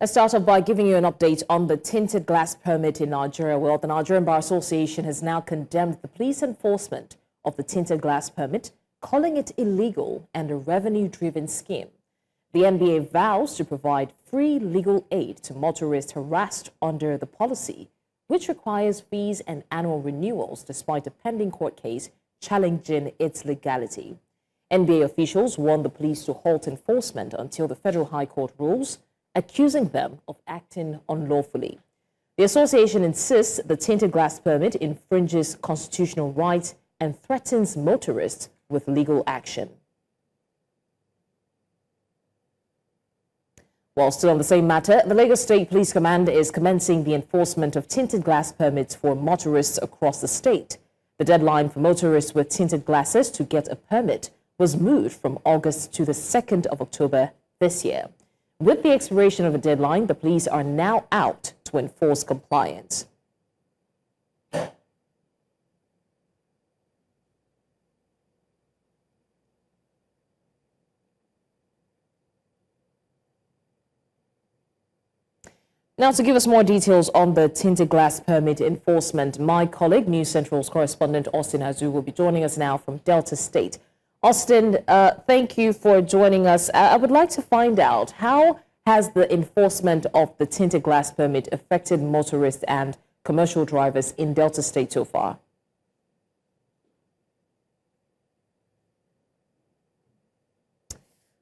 Let's start off by giving you an update on the tinted glass permit in Nigeria. Well, the Nigerian Bar Association has now condemned the police enforcement of the tinted glass permit, calling it illegal and a revenue-driven scheme. The NBA vows to provide free legal aid to motorists harassed under the policy, which requires fees and annual renewals despite a pending court case challenging its legality. NBA officials warned the police to halt enforcement until the Federal High Court rules, accusing them of acting unlawfully. The association insists the tinted glass permit infringes constitutional rights and threatens motorists with legal action. While still on the same matter, the Lagos State Police Command is commencing the enforcement of tinted glass permits for motorists across the state. The deadline for motorists with tinted glasses to get a permit was moved from August to the 2nd of October this year. With the expiration of the deadline, the police are now out to enforce compliance. Now, to give us more details on the tinted glass permit enforcement, my colleague, News Central's correspondent Austin Azu, will be joining us now from Delta State. Austin, thank you for joining us. I would like to find out, how has the enforcement of the tinted glass permit affected motorists and commercial drivers in Delta State so far?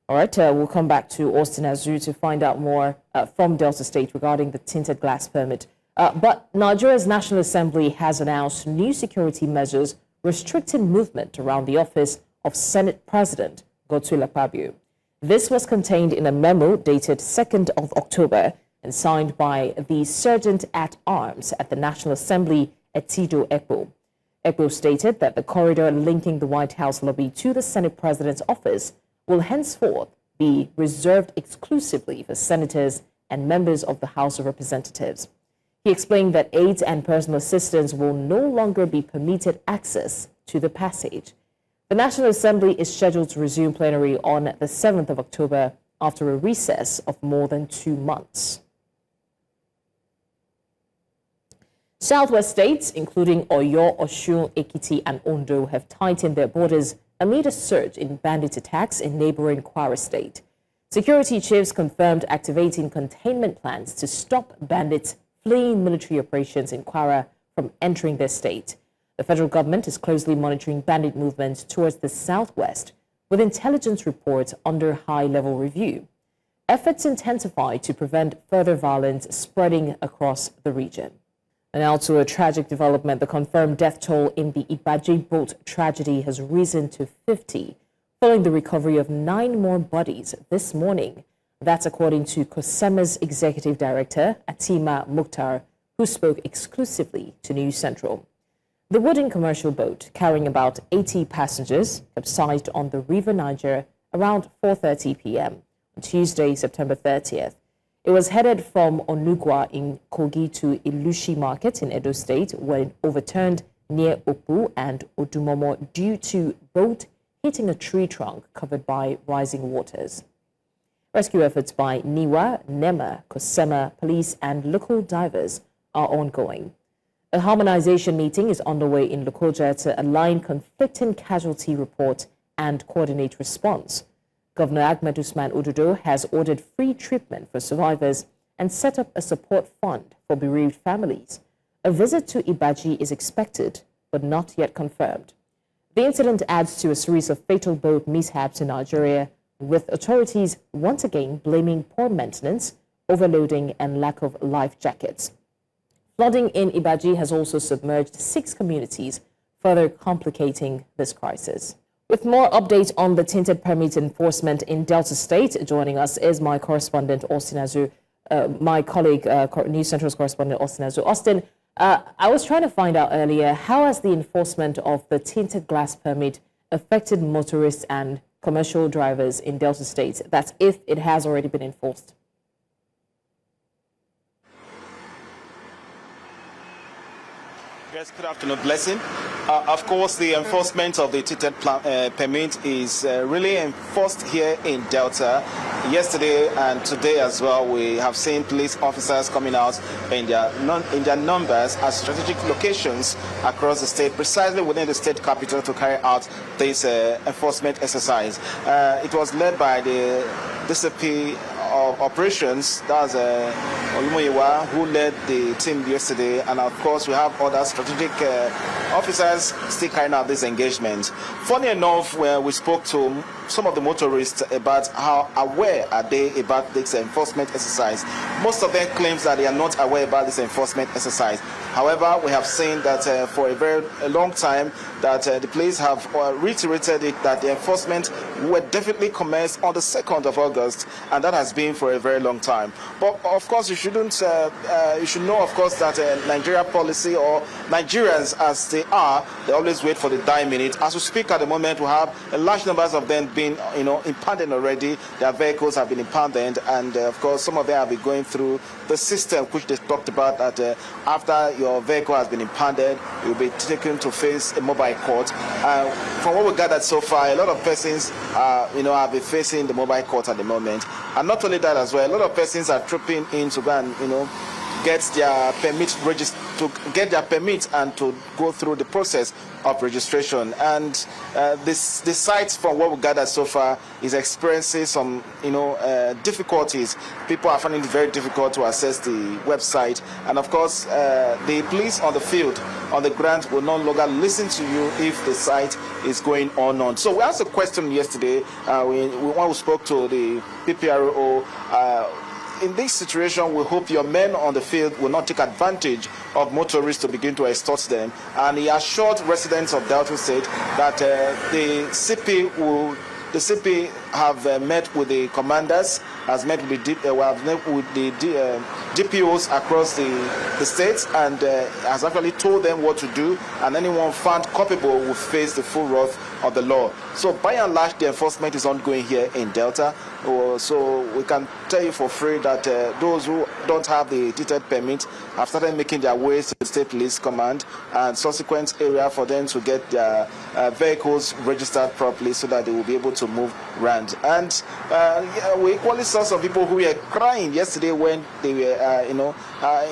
All right, we'll come back to Austin Azu to find out more from Delta State regarding the tinted glass permit. But Nigeria's National Assembly has announced new security measures restricting movement around the office of Senate President Godswill Akpabio. This was contained in a memo dated 2nd of October and signed by the Sergeant-at-Arms at the National Assembly, Etido Ekpo. Ekpo stated that the corridor linking the White House lobby to the Senate President's office will henceforth be reserved exclusively for senators and members of the House of Representatives. He explained that aides and personal assistants will no longer be permitted access to the passage. The National Assembly is scheduled to resume plenary on the 7th of October after a recess of more than 2 months. Southwest states, including Oyo, Osun, Ekiti, and Ondo, have tightened their borders amid a surge in bandit attacks in neighboring Kwara State. Security chiefs confirmed activating containment plans to stop bandits fleeing military operations in Kwara from entering their state. The federal government is closely monitoring bandit movements towards the southwest, with intelligence reports under high-level review. Efforts intensify to prevent further violence spreading across the region. And now to a tragic development. The confirmed death toll in the Ibaji boat tragedy has risen to 50, following the recovery of 9 more bodies this morning. That's according to KOSEMA's executive director, Atimah Mouktar, who spoke exclusively to News Central. The wooden commercial boat, carrying about 80 passengers, capsized on the River Niger around 4:30 p.m. on Tuesday, September 30th. It was headed from Onugwa in Kogi to Ilushi Market in Edo State when it overturned near Opu and Odumomo due to boat hitting a tree trunk covered by rising waters. Rescue efforts by NIWA, NEMA, KOSEMA, police and local divers are ongoing. A harmonization meeting is underway in Lokoja to align conflicting casualty report and coordinate response. Governor Ahmed Usman Ododo has ordered free treatment for survivors and set up a support fund for bereaved families. A visit to Ibaji is expected, but not yet confirmed. The incident adds to a series of fatal boat mishaps in Nigeria, with authorities once again blaming poor maintenance, overloading, and lack of life jackets. Flooding in Ibaji has also submerged 6 communities, further complicating this crisis. With more updates on the tinted permit enforcement in Delta State, joining us is my correspondent, Austin Azu, my colleague, News Central's correspondent, Austin Azu. Austin, I was trying to find out earlier, how has the enforcement of the tinted glass permit affected motorists and commercial drivers in Delta State? That's if it has already been enforced. Yes, good afternoon, Blessing. Of course, the enforcement of the TTED permit is really enforced here in Delta. Yesterday and today as well, we have seen police officers coming out in their numbers at strategic locations across the state, precisely within the state capital, to carry out this enforcement exercise. It was led by the DCP of operations, that's Olumoyewa, who led the team yesterday, and of course we have other strategic officers still carrying out this engagement. Funny enough, when we spoke to some of the motorists about how aware are they about this enforcement exercise, most of them claims that they are not aware about this enforcement exercise. However, we have seen that for a very long time that the police have reiterated it, that the enforcement will definitely commence on the 2nd of August, and that has been for a very long time. But of course, you should know, of course, that Nigeria policy, or Nigerians as they are, they always wait for the dying minute. As we speak at the moment, we have a large numbers of them being, impounded already. Their vehicles have been impounded, and of course, some of them have been going through the system, which they talked about, that after your vehicle has been impounded, you'll be taken to face a mobile court. From what we gathered so far, a lot of persons, have been facing the mobile court at the moment. And not only that as well, a lot of persons are trooping in to go and, get their permit and to go through the process of registration. And the site, from what we gathered so far, is experiencing some difficulties. People are finding it very difficult to access the website, and of course the police on the field, on the ground, will no longer listen to you if the site is going on. So we asked a question yesterday when we spoke to the PPRO. In this situation, we hope your men on the field will not take advantage of motorists to begin to extort them. And he assured residents of Delta State that the CP have met with the commanders, has met with the DPOs across the states, and has actually told them what to do, and anyone found culpable will face the full wrath of the law. So by and large, the enforcement is ongoing here in Delta. So we can tell you for free that those who don't have the TTED permit have started making their ways to the State Police Command and subsequent area for them to get their vehicles registered properly so that they will be able to move around. And we equally saw some people who were crying yesterday when they were,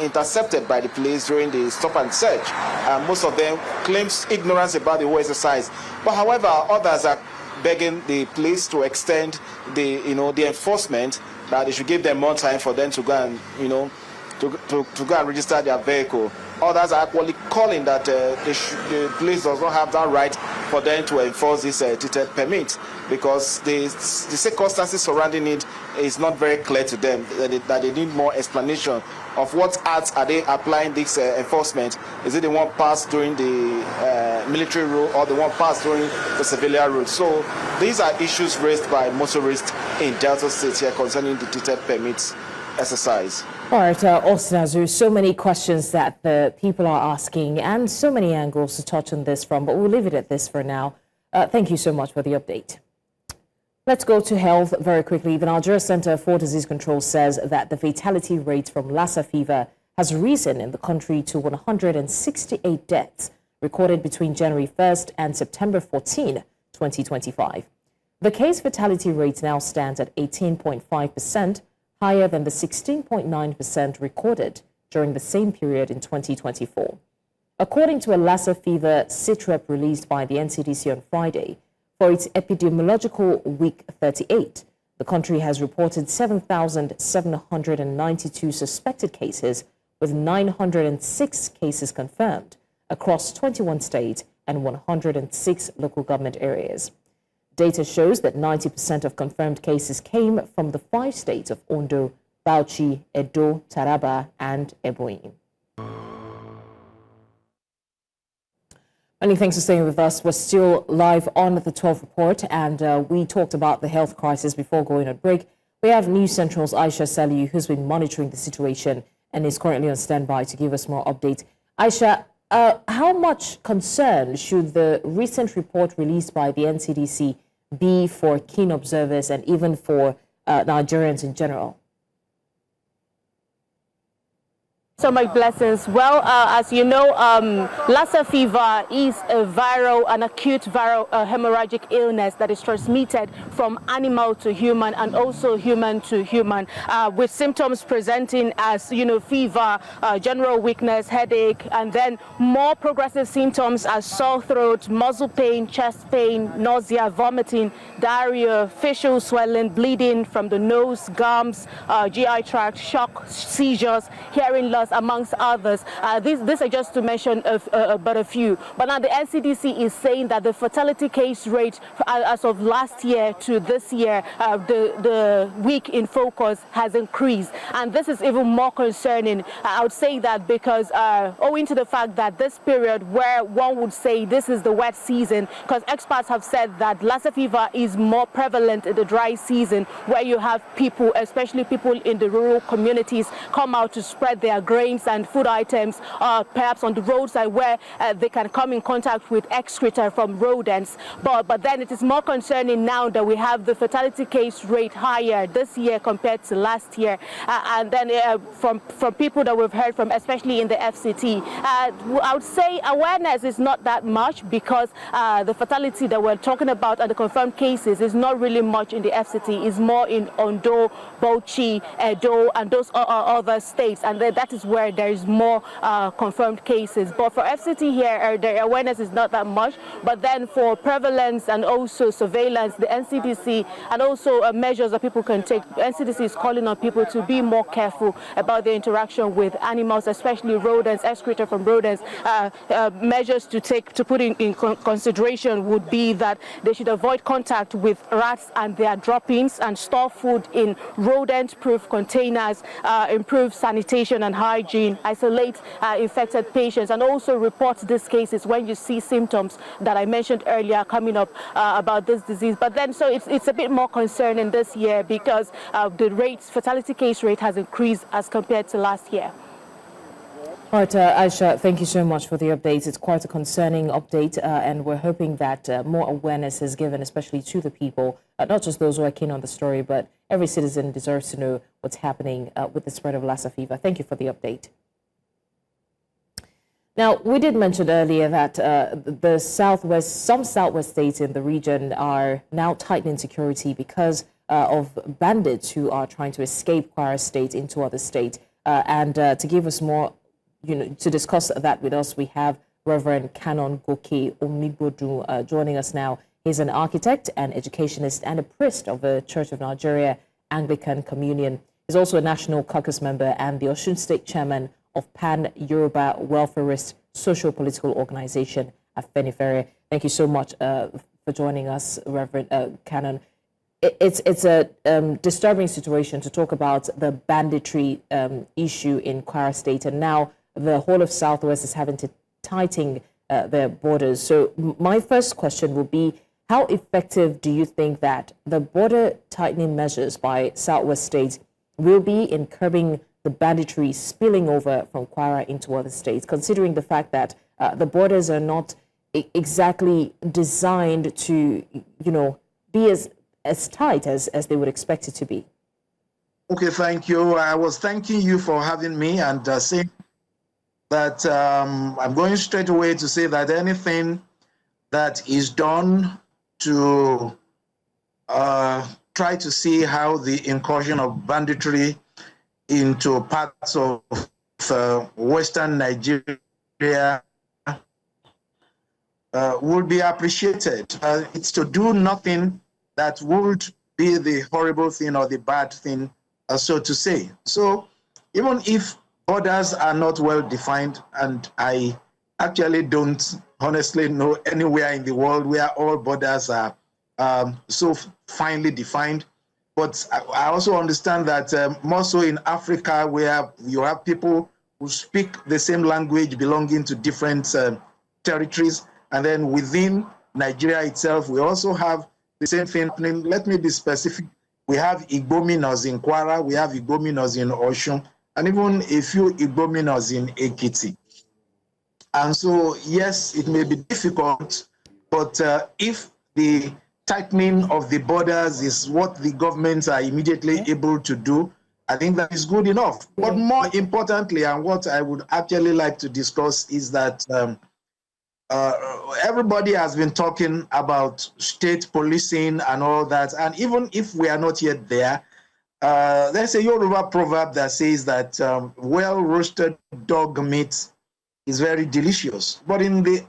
intercepted by the police during the stop and search. Most of them claims ignorance about the whole exercise. But however, others are begging the police to extend the enforcement, that they should give them more time for them to go and to go and register their vehicle. Others are actually calling that the police does not have that right for them to enforce this TTED permit, because the circumstances surrounding it is not very clear to them, that they need more explanation of what acts are they applying this enforcement. Is it the one passed during the military rule, or the one passed during the civilian rule? So these are issues raised by motorists in Delta State here concerning the TTED permits exercise. All right, Austin Azu, so many questions that the people are asking and so many angles to touch on this from, but we'll leave it at this for now. Thank you so much for the update. Let's go to health very quickly. The Nigeria Center for Disease Control says that the fatality rate from Lassa Fever has risen in the country to 168 deaths recorded between January 1st and September 14, 2025. The case fatality rate now stands at 18.5%, higher than the 16.9% recorded during the same period in 2024. According to a Lassa Fever sitrep released by the NCDC on Friday, for its epidemiological week 38, the country has reported 7,792 suspected cases, with 906 cases confirmed across 21 states and 106 local government areas. Data shows that 90% of confirmed cases came from the 5 states of Ondo, Bauchi, Edo, Taraba, and Ebonyi. Many thanks for staying with us. We're still live on the 12 report, and we talked about the health crisis before going on break. We have News Central's Aisha Saliu, who's been monitoring the situation and is currently on standby to give us more updates. Aisha, how much concern should the recent report released by the NCDC be for keen observers and even for Nigerians in general? So much blessings. Well, as you know, Lassa Fever is an acute viral hemorrhagic illness that is transmitted from animal to human and also human to human, with symptoms presenting as, fever, general weakness, headache, and then more progressive symptoms as sore throat, muscle pain, chest pain, nausea, vomiting, diarrhea, facial swelling, bleeding from the nose, gums, GI tract, shock, seizures, hearing loss, amongst others. These are just to mention but a few. But now the NCDC is saying that the fatality case rate as of last year to this year, the week in focus has increased. And this is even more concerning. I would say that because owing to the fact that this period where one would say this is the wet season, because experts have said that Lassa fever is more prevalent in the dry season, where you have people, especially people in the rural communities, come out to spread their grains and food items, perhaps on the roadside where they can come in contact with excreta from rodents. But then it is more concerning now that we have the fatality case rate higher this year compared to last year. And then from people that we've heard from, especially in the FCT, I would say awareness is not that much, because the fatality that we're talking about and the confirmed cases is not really much in the FCT. It's more in Ondo, Bauchi, Edo, and those other states. And that is where there is more confirmed cases. But for FCT here, the awareness is not that much. But then for prevalence and also surveillance, the NCDC and also measures that people can take, NCDC is calling on people to be more careful about their interaction with animals, especially rodents, excreta from rodents. Measures to put in consideration would be that they should avoid contact with rats and their droppings, and store food in rodent-proof containers, improve sanitation and hygiene, isolate infected patients, and also report these cases when you see symptoms that I mentioned earlier coming up about this disease. But then, so it's a bit more concerning this year, because the fatality case rate has increased as compared to last year. All right, Aisha, thank you so much for the update. It's quite a concerning update, and we're hoping that more awareness is given, especially to the people, not just those who are keen on the story, but every citizen deserves to know what's happening with the spread of Lassa fever. Thank you for the update. Now, we did mention earlier that some southwest states in the region are now tightening security because of bandits who are trying to escape Kwara State into other states. And to give us more, to discuss that with us, we have Reverend Canon Goke Omigbodu joining us now. He's an architect, an educationist, and a priest of the Church of Nigeria Anglican Communion. He's also a National Caucus member and the Osun State chairman of Pan-Yoruba Welfarist Social Political Organization, Afenifere. Thank you so much for joining us, Reverend Canon. It's a disturbing situation to talk about the banditry issue in Kwara State, and now the whole of Southwest is having to tighten their borders. So my first question would be, how effective do you think that the border tightening measures by Southwest states will be in curbing the banditry spilling over from Kwara into other states, considering the fact that the borders are not exactly designed to, be as tight as they would expect it to be? Okay, thank you. I was thanking you for having me and saying that I'm going straight away to say that anything that is done to try to see how the incursion of banditry into parts of Western Nigeria would be appreciated. It's to do nothing that would be the horrible thing or the bad thing, so to say. So even if borders are not well defined, and I actually don't honestly know anywhere in the world where all borders are so finely defined, but I also understand that more so in Africa, where you have people who speak the same language belonging to different territories, and then within Nigeria itself, we also have the same thing happening. Let me be specific. We have Igbominos in Kwara, we have Igbominos in Osun, and even a few Igbominos in Ekiti. And so, yes, it may be difficult, but if the tightening of the borders is what the governments are immediately able to do, I think that is good enough. But more importantly, and what I would actually like to discuss is that everybody has been talking about state policing and all that. And even if we are not yet there, there's a Yoruba proverb that says that well-roasted dog meat is very delicious. But in the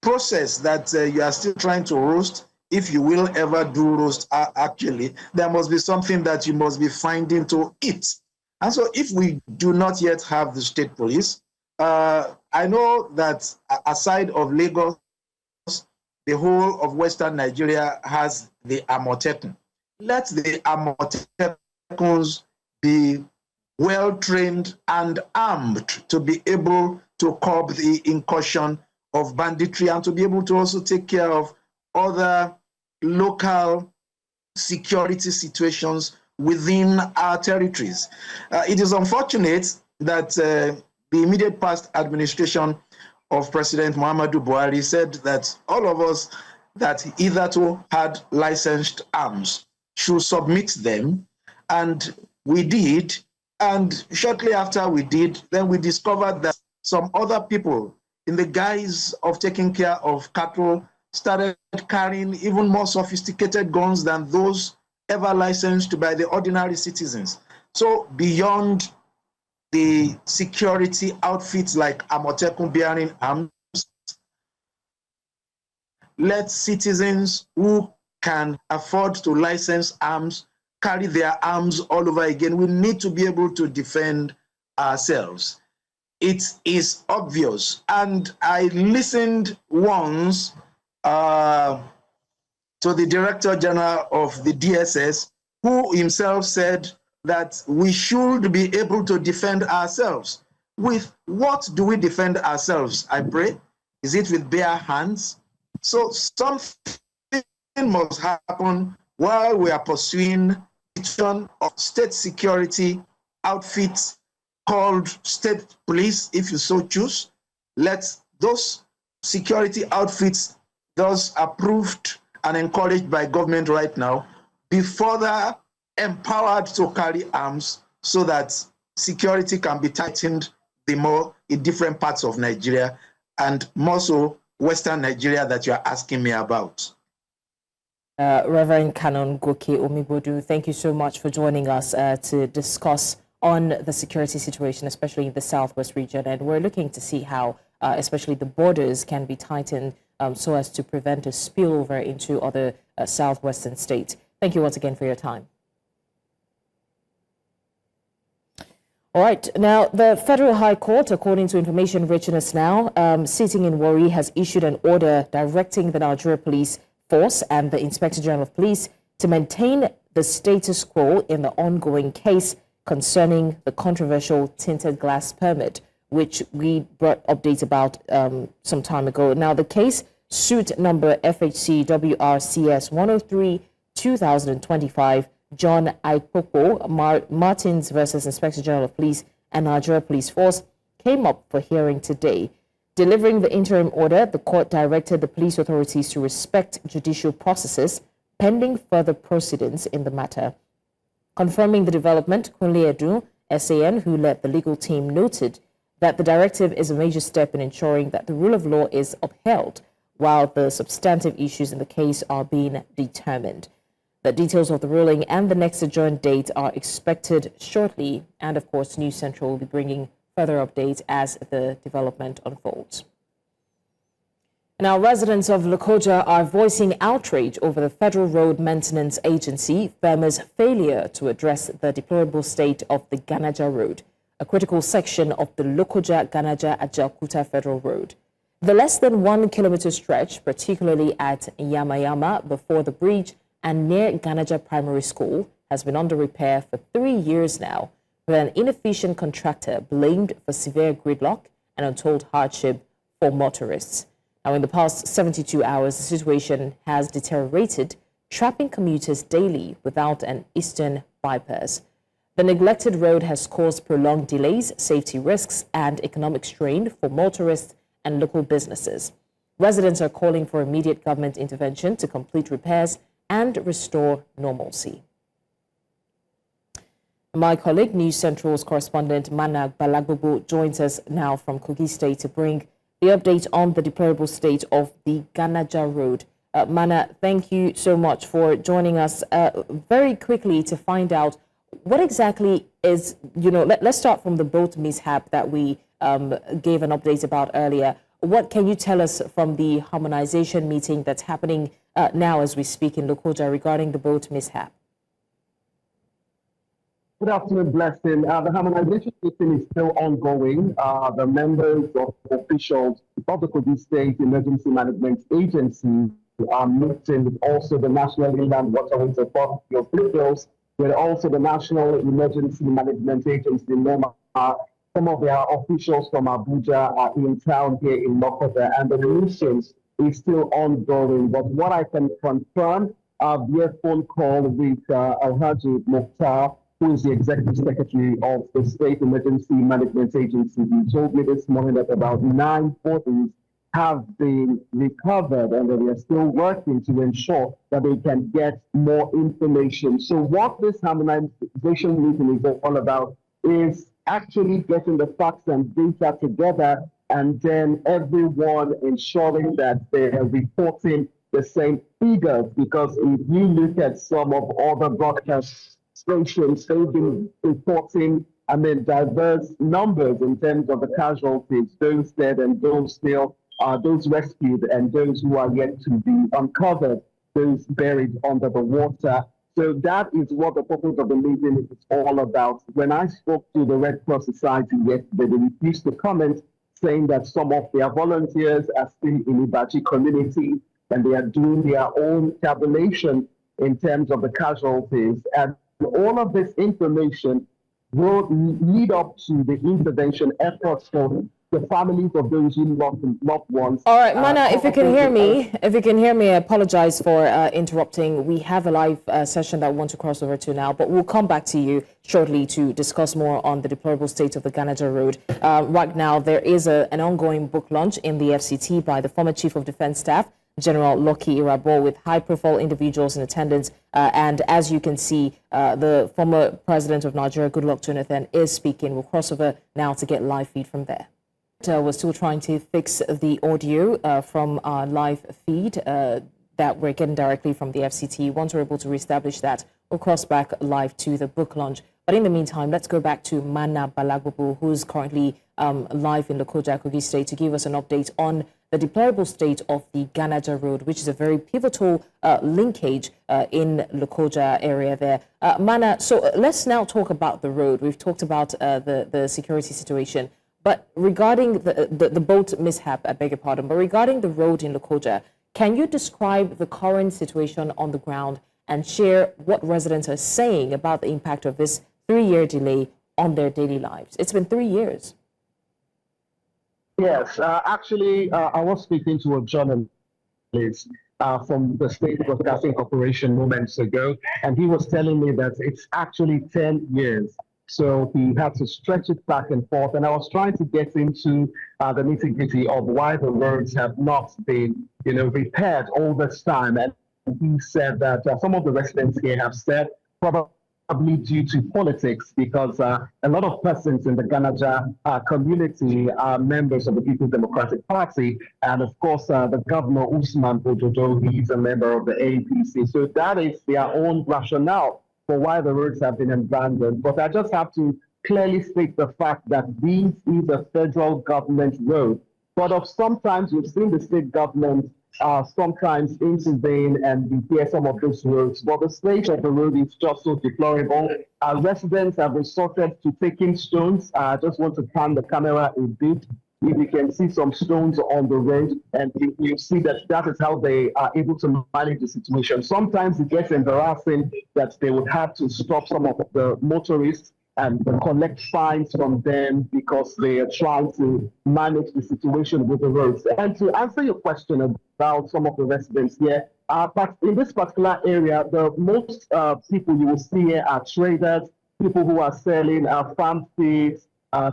process that you are still trying to roast, if you will ever do roast, actually, there must be something that you must be finding to eat. And so if we do not yet have the state police, I know that aside of Lagos, the whole of Western Nigeria has the Amotekun. Let the Amotekuns be well-trained and armed to be able to curb the incursion of banditry and to be able to also take care of other local security situations within our territories. It is unfortunate that the immediate past administration of President Muhammadu Buhari said that all of us that hitherto had licensed arms should submit them, and we did. And shortly after we did, then we discovered that some other people, in the guise of taking care of cattle, started carrying even more sophisticated guns than those ever licensed by the ordinary citizens. So beyond the security outfits like Amotekun bearing arms, let citizens who can afford to license arms carry their arms all over again. We need to be able to defend ourselves. It is obvious. And I listened once to the Director General of the DSS, who himself said that we should be able to defend ourselves. With what do we defend ourselves, I pray? Is it with bare hands? So something must happen while we are pursuing of state security outfits called state police, if you so choose. Let those security outfits, those approved and encouraged by government right now, be further empowered to carry arms so that security can be tightened the more in different parts of Nigeria, and more so Western Nigeria that you are asking me about. Reverend Canon Goke Omibodu, thank you so much for joining us to discuss on the security situation, especially in the Southwest region. And we're looking to see how, especially the borders can be tightened so as to prevent a spillover into other Southwestern states. Thank you once again for your time. All right. Now, the Federal High Court, according to information reaching us now, sitting in Warri, has issued an order directing the Nigeria Police Force and the Inspector General of Police to maintain the status quo in the ongoing case concerning the controversial tinted glass permit, which we brought updates about some time ago. Now, the case, suit number FHC WRCS 103-2025, John Aikpoko Martins versus Inspector General of Police and Nigeria Police Force, came up for hearing today. Delivering the interim order, the court directed the police authorities to respect judicial processes pending further proceedings in the matter. Confirming the development, Kunle Edu, SAN, who led the legal team, noted that the directive is a major step in ensuring that the rule of law is upheld while the substantive issues in the case are being determined. The details of the ruling and the next adjourned date are expected shortly, and of course, News Central will be bringing further updates as the development unfolds. Now, residents of Lokoja are voicing outrage over the Federal Road Maintenance Agency, FEMA's failure to address the deplorable state of the Ganaja Road, a critical section of the Lokoja-Ganaja-Ajaokuta Federal Road. The less than 1 kilometer stretch, particularly at Yamayama before the bridge and near Ganaja Primary School, has been under repair for 3 years now, with an inefficient contractor blamed for severe gridlock and untold hardship for motorists. Now, in the past 72 hours, the situation has deteriorated, trapping commuters daily without an eastern bypass. The neglected road has caused prolonged delays, safety risks, and economic strain for motorists and local businesses. Residents are calling for immediate government intervention to complete repairs and restore normalcy. My colleague, News Central's correspondent Mana Balagbobo, joins us now from Kogi State to bring the update on the deplorable state of the Ganaja Road. Mana, thank you so much for joining us. Very quickly to find out what exactly is, let's start from the boat mishap that we gave an update about earlier. What can you tell us from the harmonization meeting that's happening now as we speak in Lokoja regarding the boat mishap? Good afternoon, Blessing. The harmonization meeting is still ongoing. The members of officials of the Kogi State Emergency Management Agency are meeting with also the National Inland Waterways Authority officials, with also the National Emergency Management Agency, NEMA. Some of their officials from Abuja are in town here in Lokoja, and the meeting is still ongoing. But what I can confirm, via phone call with Atimah Mouktar, who is the Executive Secretary of the State Emergency Management Agency, he told me this morning that about 9 bodies have been recovered and that they are still working to ensure that they can get more information. So what this harmonization meeting is all about is actually getting the facts and data together, and then everyone ensuring that they are reporting the same figures. Because if you look at some of other broadcast stations, they've been reporting, diverse numbers in terms of the casualties, those dead and those still, those rescued and those who are yet to be uncovered, those buried under the water. So that is what the purpose of the meeting is all about. When I spoke to the Red Cross Society yesterday, they refused to comment, saying that some of their volunteers are still in Ibaji community and they are doing their own tabulation in terms of the casualties. And all of this information will lead up to the intervention efforts for the families of those who lost loved ones. All right, Mana, if you can hear me, I apologize for interrupting. We have a live session that we want to cross over to now, but we'll come back to you shortly to discuss more on the deplorable state of the Ganaja Road. Right now, there is an ongoing book launch in the FCT by the former Chief of Defense Staff, General Lucky Irabo, with high-profile individuals in attendance. And as you can see, the former President of Nigeria, Goodluck Jonathan, is speaking. We'll cross over now to get live feed from there. We're still trying to fix the audio from our live feed that we're getting directly from the FCT. Once we're able to reestablish that, we'll cross back live to the book launch. But in the meantime, let's go back to Mana Balagbobo, who's currently live in Lokoja, Kogi State, to give us an update on the deplorable state of the Ganaja Road, which is a very pivotal linkage in Lokoja area there. Mana, so let's now talk about the road. We've talked about the security situation. But regarding the boat mishap, I beg your pardon, but regarding the road in Lokoja, can you describe the current situation on the ground and share what residents are saying about the impact of this 3-year delay on their daily lives? It's been 3 years. Yes, actually, I was speaking to a journalist from the State Broadcasting Corporation moments ago, and he was telling me that it's actually 10 years. So he had to stretch it back and forth. And I was trying to get into the nitty-gritty of why the roads have not been, repaired all this time. And he said that some of the residents here have said probably due to politics, because a lot of persons in the Ganaja community are members of the People's Democratic Party. And of course, the Governor Usman Ododo, he's a member of the APC. So that is their own rationale for why the roads have been abandoned. But I just have to clearly state the fact that this is a federal government road. But sometimes we've seen the state government sometimes intervene and repair some of those roads. But the state of the road is just so deplorable. Our residents have resorted to taking stones. I just want to pan the camera a bit. If you can see some stones on the road, and you see that is how they are able to manage the situation. Sometimes it gets embarrassing that they would have to stop some of the motorists and collect fines from them because they are trying to manage the situation with the roads. And to answer your question about some of the residents here, but in this particular area, the most people you will see here are traders, people who are selling farm feeds,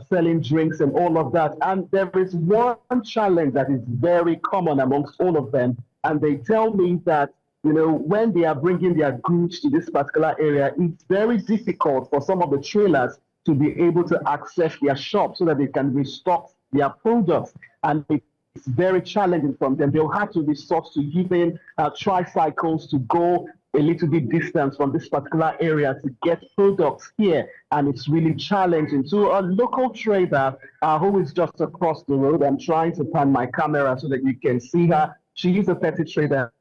selling drinks and all of that. And there is one challenge that is very common amongst all of them. And they tell me that when they are bringing their goods to this particular area, it's very difficult for some of the trailers to be able to access their shop so that they can restock their products. And it's very challenging for them. They'll have to resort to using tricycles to go a little bit distance from this particular area to get products here. And it's really challenging. So a local trader who is just across the road, I'm trying to pan my camera so that you can see her. She is a petty trader.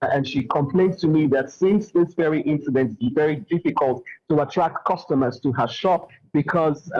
And she complains to me that since this very incident, it's very difficult to attract customers to her shop because,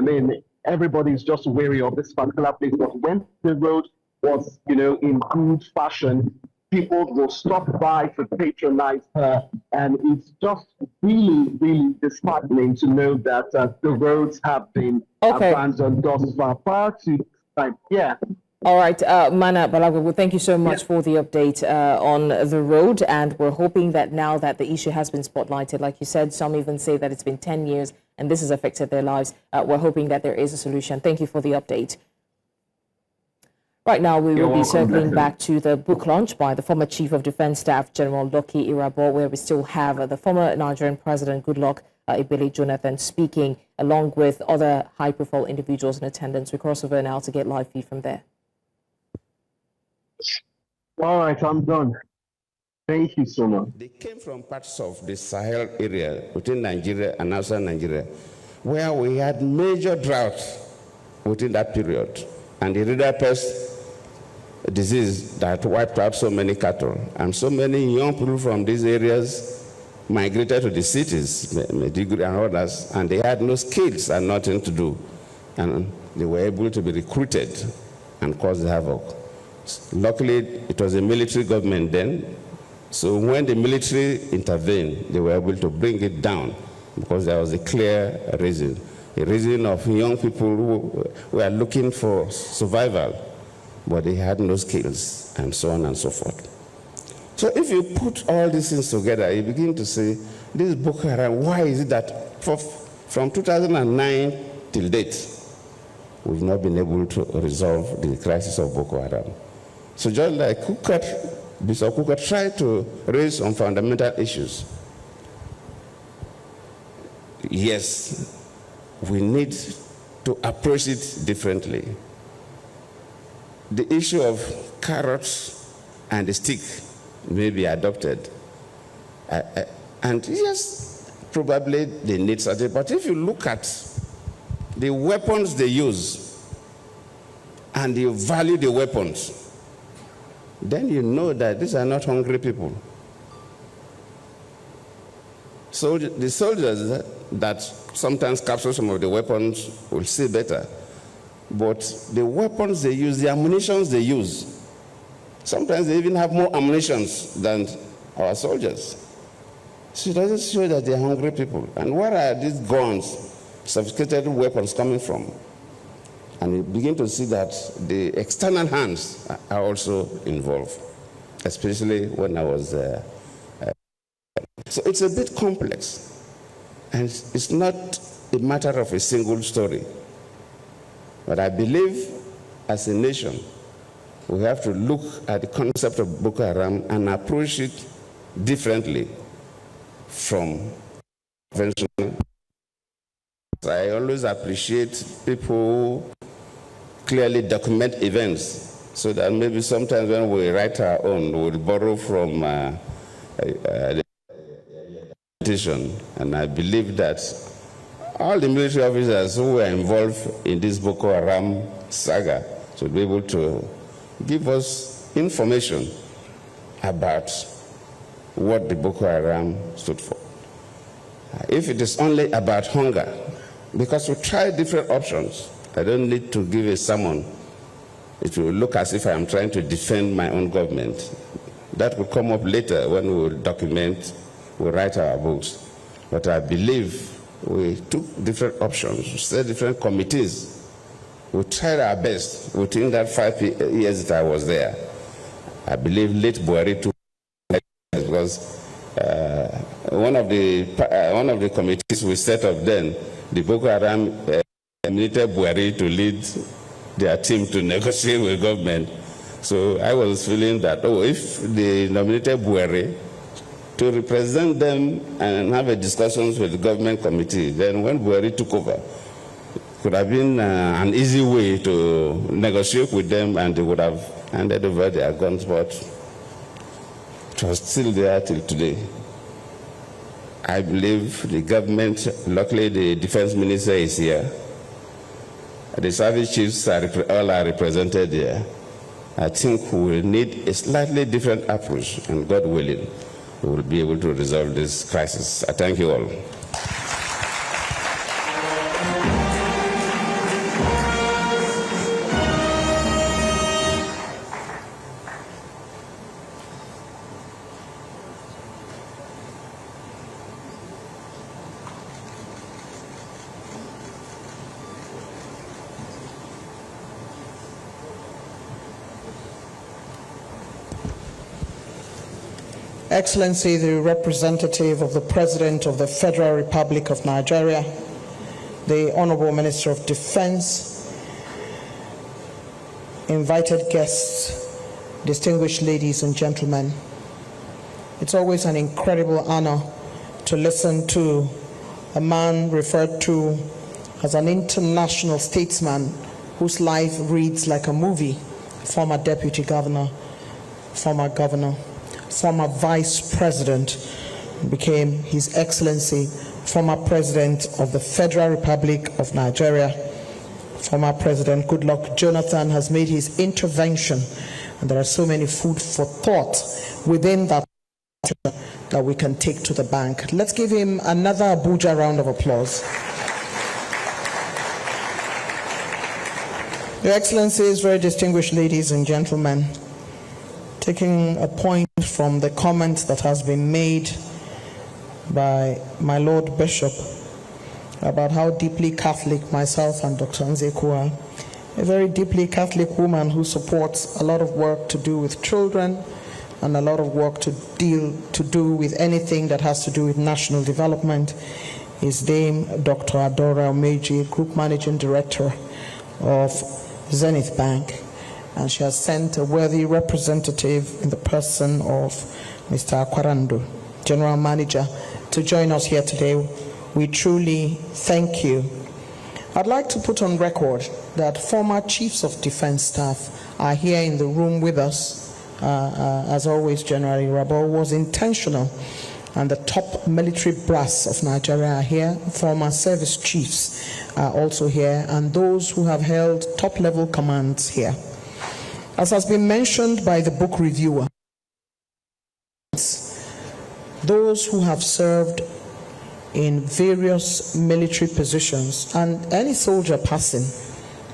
everybody is just wary of this particular place. But when the road was, in good fashion, people will stop by to patronize her. And it's just really, really disheartening to know that the roads have been abandoned thus far. Prior to time, yeah. All right, Mana Balago, thank you so much for the update on the road. And we're hoping that now that the issue has been spotlighted, like you said, some even say that it's been 10 years and this has affected their lives. We're hoping that there is a solution. Thank you for the update. Right now, we will be circling back to the book launch by the former Chief of Defense Staff, General Lucky Irabor, where we still have the former Nigerian President, Goodluck Ebele Jonathan, speaking, along with other high-profile individuals in attendance. We cross over now to get live feed from there. All right, I'm done. Thank you so much. They came from parts of the Sahel area within Nigeria and outside Nigeria, where we had major drought within that period, and the River pest disease that wiped out so many cattle, and so many young people from these areas migrated to the cities, Maiduguri and others, and they had no skills and nothing to do, and they were able to be recruited and cause havoc. Luckily, it was a military government then, so when the military intervened, they were able to bring it down because there was a clear reason, a reason of young people who were looking for survival, but they had no skills, and so on and so forth. So if you put all these things together, you begin to say, this Boko Haram, why is it that from 2009 till date, we've not been able to resolve the crisis of Boko Haram? So just like Bishop Kuka tried to raise some fundamental issues. Yes, we need to approach it differently. The issue of carrots and the stick may be adopted. And yes, probably they need such a, but if you look at the weapons they use and you value the weapons, then you know that these are not hungry people. So the soldiers that sometimes capture some of the weapons will see better. But the weapons they use, the ammunitions they use, sometimes they even have more ammunitions than our soldiers. So it doesn't show that they're hungry people. And where are these guns, sophisticated weapons coming from? And you begin to see that the external hands are also involved, especially when I was there. So it's a bit complex. And it's not a matter of a single story. But I believe as a nation, we have to look at the concept of Boko Haram and approach it differently from conventional. I always appreciate people who clearly document events so that maybe sometimes when we write our own, we'll borrow from the petition. And I believe that all the military officers who were involved in this Boko Haram saga should be able to give us information about what the Boko Haram stood for. If it is only about hunger, because we try different options, I don't need to give a sermon. It will look as if I am trying to defend my own government. That will come up later when we will document, we write our books. But I believe we took different options, we set different committees. We tried our best within that 5 years that I was there. I believe late Buhari took because one of the committees we set up then, the Boko Haram nominated Buhari to lead their team to negotiate with government. So I was feeling that, if they nominated Buhari, to represent them and have a discussions with the government committee. Then when Buhari took over, it could have been an easy way to negotiate with them, and they would have handed over their guns, but it was still there till today. I believe the government, luckily the defense minister is here. The service chiefs all are represented here. I think we will need a slightly different approach, and God willing, we will be able to resolve this crisis. I thank you all. Excellency, the representative of the President of the Federal Republic of Nigeria, the Honorable Minister of Defense, invited guests, distinguished ladies and gentlemen. It's always an incredible honor to listen to a man referred to as an international statesman whose life reads like a movie, former deputy governor, former governor, former vice president, became His Excellency, former president of the Federal Republic of Nigeria. Former President Goodluck Jonathan has made his intervention, and there are so many food for thought within that we can take to the bank. Let's give him another Abuja round of applause. Your Excellencies, very distinguished ladies and gentlemen, taking a point from the comment that has been made by my Lord Bishop about how deeply Catholic myself and Dr. Nzeku are, a very deeply Catholic woman who supports a lot of work to do with children and a lot of work to do with anything that has to do with national development, is Dame Dr. Adora Omeji, Group Managing Director of Zenith Bank. And she has sent a worthy representative in the person of Mr. Akwarando, General Manager, to join us here today. We truly thank you. I'd like to put on record that former Chiefs of Defense Staff are here in the room with us. As always, General Irabo was intentional, and the top military brass of Nigeria are here. Former service chiefs are also here, and those who have held top-level commands here. As has been mentioned by the book reviewer, those who have served in various military positions, and any soldier passing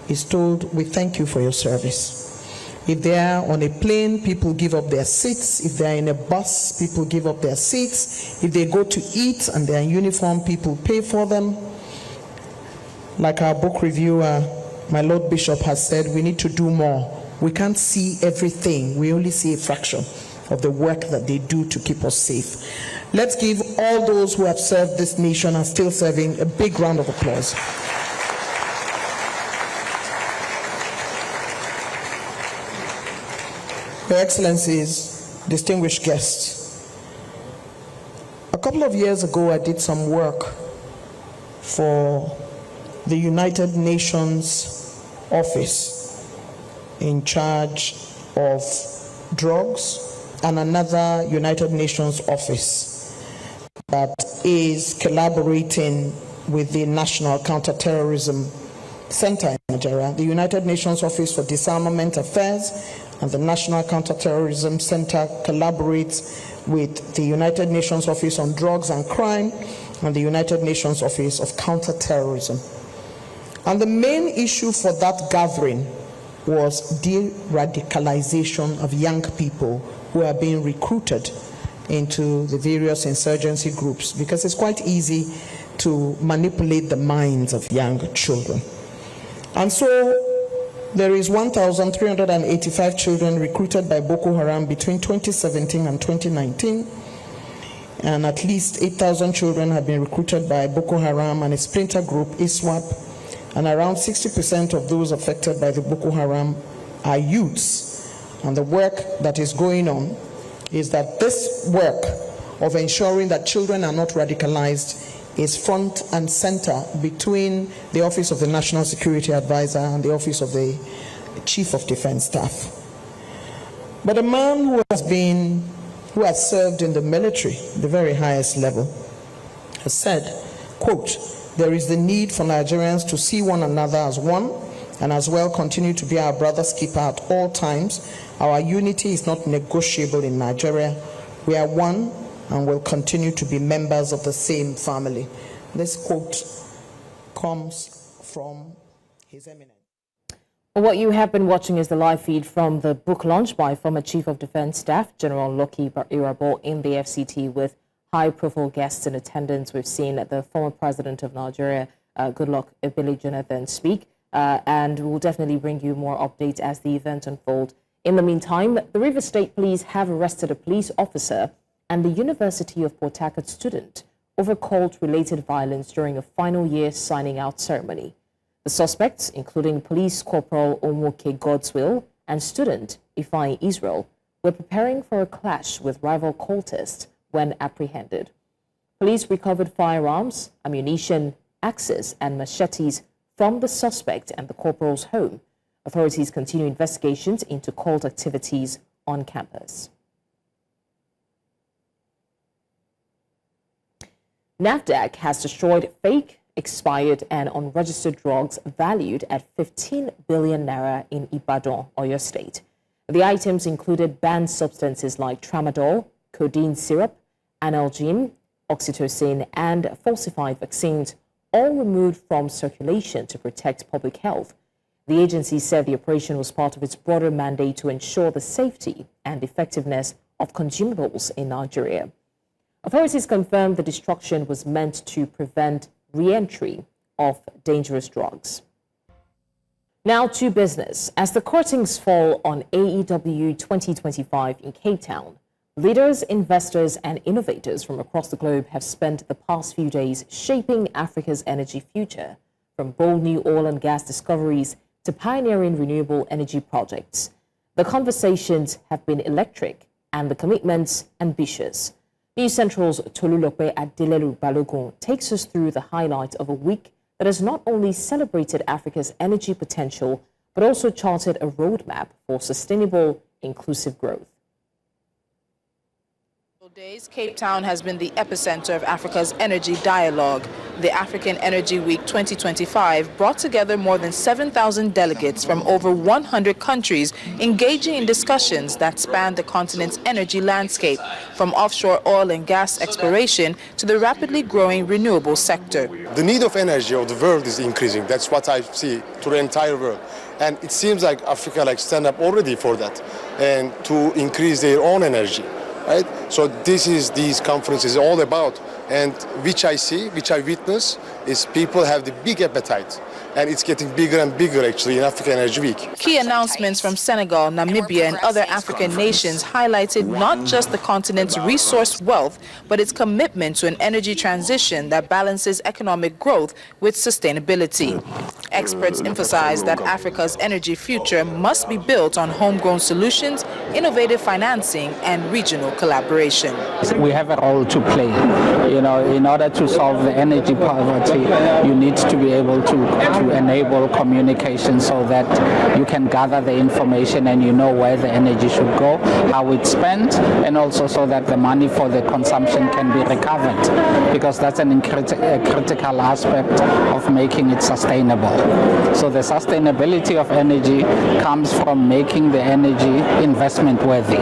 is told, we thank you for your service. If they are on a plane, people give up their seats. If they are in a bus, people give up their seats. If they go to eat and they are in uniform, people pay for them. Like our book reviewer, my Lord Bishop, has said, we need to do more. We can't see everything. We only see a fraction of the work that they do to keep us safe. Let's give all those who have served this nation and still serving a big round of applause. Your Excellencies, distinguished guests, a couple of years ago I did some work for the United Nations office in charge of drugs, and another United Nations office that is collaborating with the National Counterterrorism Center in Nigeria. The United Nations Office for Disarmament Affairs and the National Counterterrorism Center collaborates with the United Nations Office on Drugs and Crime and the United Nations Office of Counterterrorism. And the main issue for that gathering was de-radicalization of young people who are being recruited into the various insurgency groups, because it's quite easy to manipulate the minds of young children. And so there is 1,385 children recruited by Boko Haram between 2017 and 2019, and at least 8,000 children have been recruited by Boko Haram and a splinter group, ISWAP, and around 60% of those affected by the Boko Haram are youths. And the work that is going on is that this work of ensuring that children are not radicalized is front and center between the Office of the National Security Advisor and the Office of the Chief of Defense Staff. But a man who has served in the military, the very highest level, has said, quote, "There is the need for Nigerians to see one another as one and as well continue to be our brother's keeper at all times. Our unity is not negotiable in Nigeria. We are one and will continue to be members of the same family." This quote comes from His Eminence. What you have been watching is the live feed from the book launch by former Chief of Defense Staff, General Lucky Irabo, in the FCT, with high-profile guests in attendance. We've seen the former President of Nigeria, Goodluck Ebele Jonathan, speak, and we'll definitely bring you more updates as the event unfolds. In the meantime, the River State Police have arrested a police officer and the University of Port Harcourt student over cult-related violence during a final year signing out ceremony. The suspects, including Police Corporal Omoke Godswill and student Ifeanyi Israel, were preparing for a clash with rival cultists when apprehended. Police recovered firearms, ammunition, axes, and machetes from the suspect and the corporal's home. Authorities continue investigations into cult activities on campus. NAFDAC has destroyed fake, expired and unregistered drugs valued at 15 billion naira in Ibadan, Oyo State. The items included banned substances like tramadol, codeine syrup, analgin, oxytocin, and falsified vaccines, all removed from circulation to protect public health. The agency said the operation was part of its broader mandate to ensure the safety and effectiveness of consumables in Nigeria. Authorities confirmed the destruction was meant to prevent re-entry of dangerous drugs. Now to business. As the curtains fall on AEW 2025 in Cape Town, leaders, investors, and innovators from across the globe have spent the past few days shaping Africa's energy future, from bold new oil and gas discoveries to pioneering renewable energy projects. The conversations have been electric and the commitments ambitious. News Central's Tolulope Adelelu Balogun takes us through the highlights of a week that has not only celebrated Africa's energy potential, but also charted a roadmap for sustainable, inclusive growth. Days, Cape Town has been the epicenter of Africa's energy dialogue. The African Energy Week 2025 brought together more than 7,000 delegates from over 100 countries engaging in discussions that span the continent's energy landscape, from offshore oil and gas exploration to the rapidly growing renewable sector. The need of energy of the world is increasing. That's what I see to the entire world. And it seems like Africa stand up already for that and to increase their own energy. Right? So these conferences all about, and which I see, which I witness, is people have the big appetite. And it's getting bigger and bigger, actually, in African Energy Week. Key announcements from Senegal, Namibia, and other African nations highlighted not just the continent's resource wealth, but its commitment to an energy transition that balances economic growth with sustainability. Experts emphasize that Africa's energy future must be built on homegrown solutions, innovative financing, and regional collaboration. We have a role to play. In order to solve the energy poverty, you need to be able to enable communication so that you can gather the information and you know where the energy should go, how it's spent, and also so that the money for the consumption can be recovered, because that's a critical aspect of making it sustainable. So the sustainability of energy comes from making the energy investment worthy.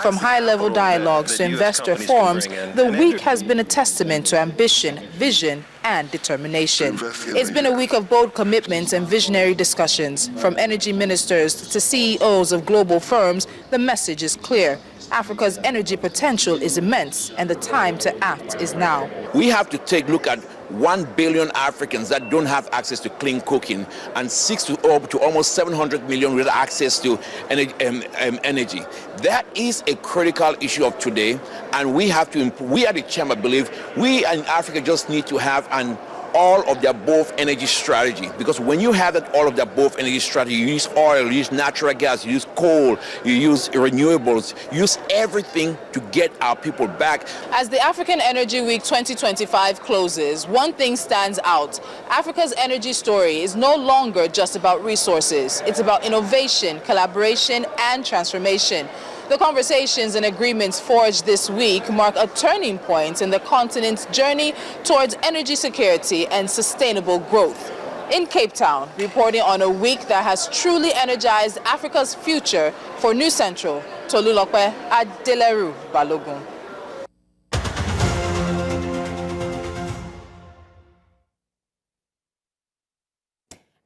From high-level dialogues to investor forums, the week has been a testament to ambition, vision, and determination. It's been a week of bold commitments and visionary discussions. From energy ministers to CEOs of global firms, the message is clear. Africa's energy potential is immense, and the time to act is now. We have to take a look at 1 billion Africans that don't have access to clean cooking, and 6 to almost 700 million with access to energy. That is a critical issue of today, and we have to. We at the Chamber believe we in Africa just need to have an all of the above energy strategy, because when you have that all of the above energy strategy, you use oil, you use natural gas, you use coal, you use renewables, you use everything to get our people back. As the African Energy Week 2025 closes, one thing stands out. Africa's energy story is no longer just about resources. It's about innovation, collaboration, and transformation. The conversations and agreements forged this week mark a turning point in the continent's journey towards energy security and sustainable growth. In Cape Town, reporting on a week that has truly energized Africa's future, for News Central, Tolulokwe Adeleru Balogun.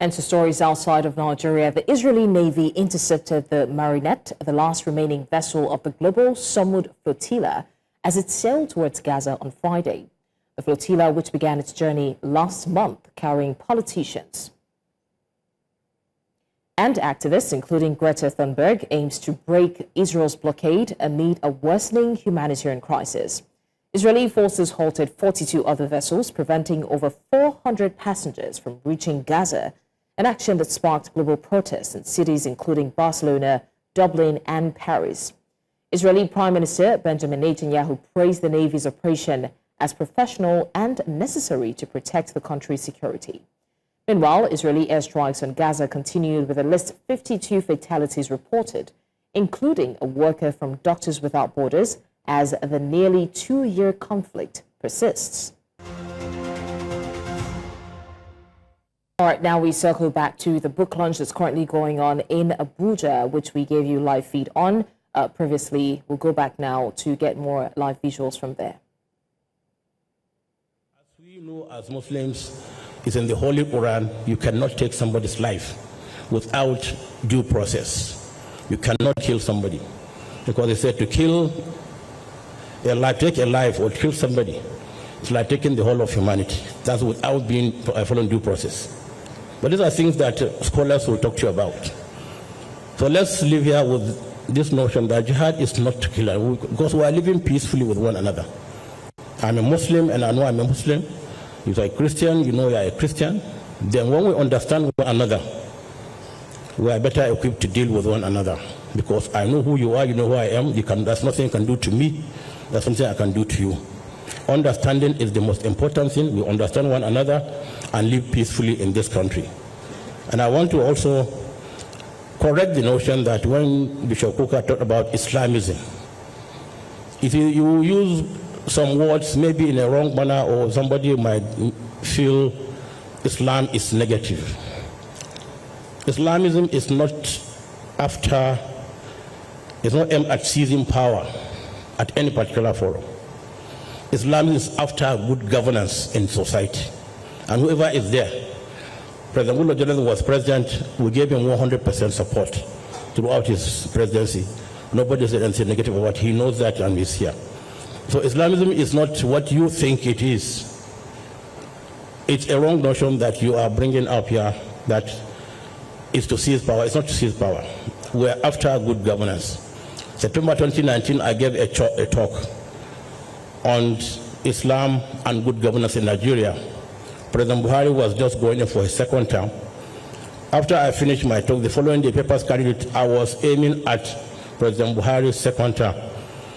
And to stories outside of Nigeria, the Israeli Navy intercepted the Marinette, the last remaining vessel of the global Submerged flotilla, as it sailed towards Gaza on Friday. The flotilla, which began its journey last month, carrying politicians and activists, including Greta Thunberg, aims to break Israel's blockade amid a worsening humanitarian crisis. Israeli forces halted 42 other vessels, preventing over 400 passengers from reaching Gaza, an action that sparked global protests in cities including Barcelona, Dublin, and Paris. Israeli Prime Minister Benjamin Netanyahu praised the Navy's operation as professional and necessary to protect the country's security. Meanwhile, Israeli airstrikes on Gaza continued with a list of 52 fatalities reported, including a worker from Doctors Without Borders, as the nearly 2-year conflict persists. All right, now we circle back to the book launch that's currently going on in Abuja, which we gave you live feed on previously. We'll go back now to get more live visuals from there. As we know, as Muslims, it's in the Holy Quran, you cannot take somebody's life without due process. You cannot kill somebody, because they said to kill a life, take a life or kill somebody, it's like taking the whole of humanity. That's without being following due process. But these are things that scholars will talk to you about. So let's live here with this notion that jihad is not to kill, because we are living peacefully with one another. I'm a Muslim and I know I'm a Muslim. You're a Christian, you know you're a Christian. Then when we understand one another, we are better equipped to deal with one another. Because I know who you are, you know who I am. There's nothing you can do to me. There's something I can do to you. Understanding is the most important thing. We understand one another and live peacefully in this country. And I want to also correct the notion that when Bishop Kuka talked about Islamism, if you use some words maybe in a wrong manner, or somebody might feel Islam is negative. Islamism is not aimed at seizing power at any particular forum. Islam is after good governance in society. And whoever is there, President Goodluck Jonathan was president, we gave him 100% support throughout his presidency. Nobody said anything negative about it. He knows that and he's here. So Islamism is not what you think it is. It's a wrong notion that you are bringing up here, that is to seize power. It's not to seize power. We're after good governance. September 2019, I gave a talk on Islam and good governance in Nigeria. President Buhari was just going in for his second term. After I finished my talk, the following day, papers carried it, I was aiming at President Buhari's second term,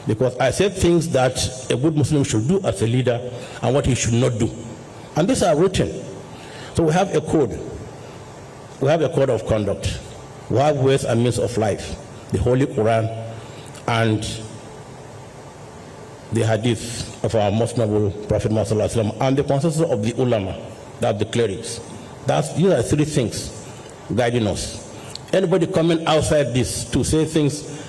because I said things that a good Muslim should do as a leader and what he should not do. And these are written. So we have a code. We have a code of conduct. We have ways and means of life, the Holy Quran and the hadith of our most noble Prophet Muhammad and the consensus of the ulama, that the clerics. These are three things guiding us. Anybody coming outside this to say things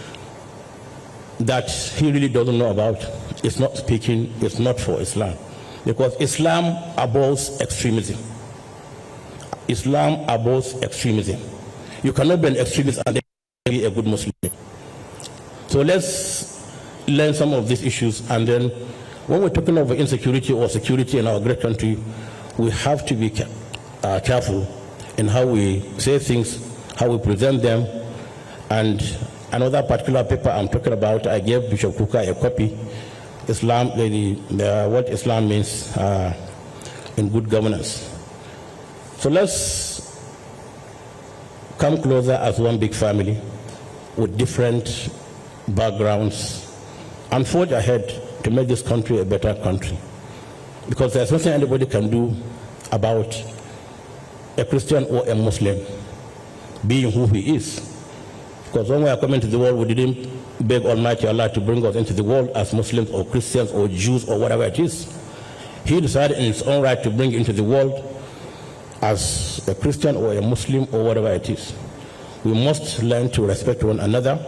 that he really doesn't know about is not speaking, it's not for Islam. Because Islam abhors extremism. Islam abhors extremism. You cannot be an extremist and be a good Muslim. So let's learn some of these issues, and then when we're talking about insecurity or security in our great country, we have to be careful in how we say things, how we present them. And another particular paper I'm talking about, I gave Bishop Kuka a copy, Islam, what Islam means, in good governance. So let's come closer as one big family with different backgrounds and forge ahead to make this country a better country. Because there's nothing anybody can do about a Christian or a Muslim being who he is. Because when we are coming to the world, we didn't beg Almighty Allah to bring us into the world as Muslims or Christians or Jews or whatever it is. He decided in his own right to bring into the world as a Christian or a Muslim or whatever it is. We must learn to respect one another.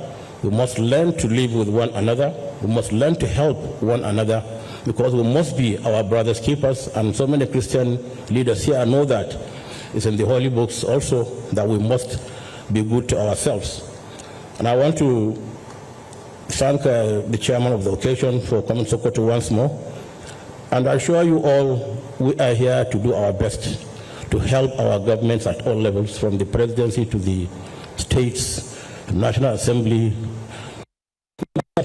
We must learn to live with one another. We must learn to help one another, because we must be our brother's keepers. And so many Christian leaders here know that. It's in the holy books also that we must be good to ourselves. And I want to thank the chairman of the occasion for coming to Sokoto once more. And I assure you all, we are here to do our best to help our governments at all levels, from the presidency to the states, the National Assembly,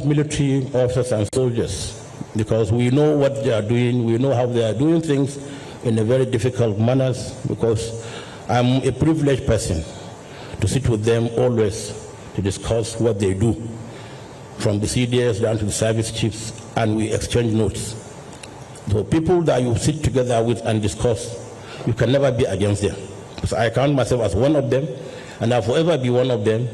military officers and soldiers, because we know what they are doing, we know how they are doing things in a very difficult manners, because I'm a privileged person to sit with them always to discuss what they do, from the CDS down to the service chiefs, and we exchange notes. So people that you sit together with and discuss, you can never be against them. Because I count myself as one of them, and I'll forever be one of them.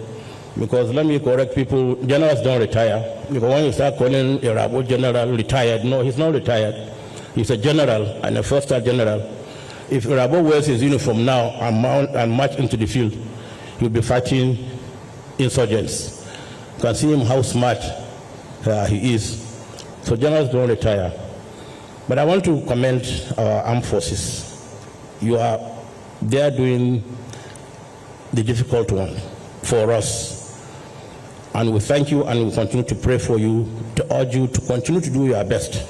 Because let me correct people, generals don't retire. Because when you start calling a Rabo general retired, no, he's not retired. He's a general and a first-star general. If Rabo wears his uniform now and march into the field, he'll be fighting insurgents. You can see him how smart he is. So generals don't retire. But I want to commend our armed forces. You are there doing the difficult one for us. And we thank you, and we continue to pray for you, to urge you to continue to do your best.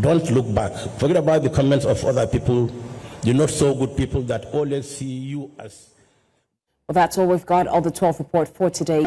Don't look back. Forget about the comments of other people, the not so good people that always see you as... Well, that's all we've got on the 12 report for today.